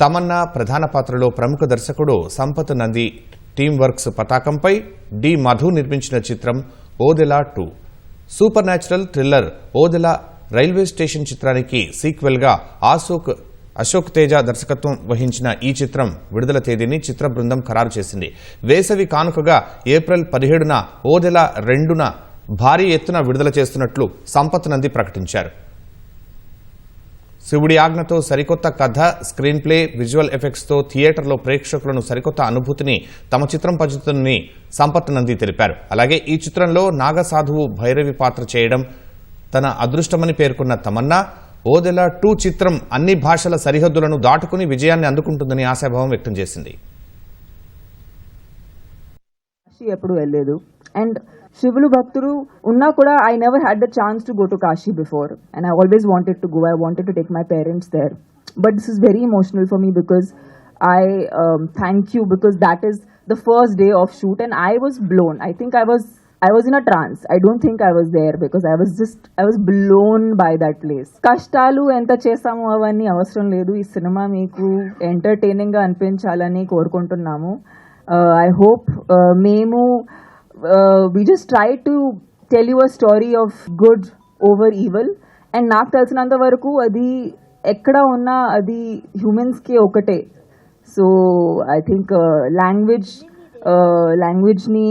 తమన్నా ప్రధాన పాత్రలో ప్రముఖ దర్శకుడు సంపత్ నంది టీమ్ వర్క్స్ పతాకంపై డి మధు నిర్మించిన చిత్రం Odela 2. Super natural thriller Odela railway station చిత్రానికి సీక్వెల్ గా అశోక్ తేజ దర్శకత్వం వహించిన ఈ చిత్రం విడుదల తేదీని చిత్ర బృందం ఖరారు చేసింది. వేసవి కానుకగా ఏప్రిల్ 17న ఓదెలా 2న భారీ ఎత్తున విడుదల చేస్తున్నట్లు సంపత్ నంది ప్రకటించారు. శివుడి ఆజ్ఞతో సరికొత్త కథ, స్క్రీన్ ప్లే, విజువల్ ఎఫెక్ట్స్తో థియేటర్లో ప్రేక్షకులను సరికొత్త అనుభూతిని తమ చిత్రం పంచుతుందని సంపత్ నంది తెలిపారు. అలాగే ఈ చిత్రంలో నాగసాధువు భైరవి పాత్ర చేయడం తన అదృష్టమని పేర్కొన్న తమన్నా ఓదెలా 2 చిత్రం అన్ని భాషల సరిహద్దులను దాటుకుని విజయాన్ని అందుకుంటుందని ఆశాభావం వ్యక్తం చేసింది. ఎప్పుడు వెళ్ళలేదు అండ్ శివులు భక్తులు ఉన్నా కూడా I never had the chance to go to Kashi before and I always wanted to go. I wanted to take my parents there, but this is very emotional for me because I thank you because that is the first day of shoot and I was blown. I think I was in a trance. I don't think I was there because I was blown by that place. కష్టాలు ఎంత చేసాము అవన్నీ అవసరం లేదు. ఈ cinema మీకు entertaining గా అనిపించాలని కోరుకుంటున్నాము. I hope మేము we just try to tell you a story of good over evil and నాకు తెలిసినంత వరకు అది ఎక్కడ ఉన్నా అది హ్యూమన్స్ కి ఒకటే. సో ఐ థింక్ లాంగ్వేజ్ ని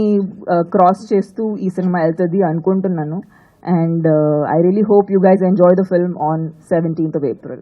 క్రాస్ చేస్తూ ఈ సినిమా వెళ్తుంది అనుకుంటున్నాను and I really hope you guys enjoy the film on 17th of April.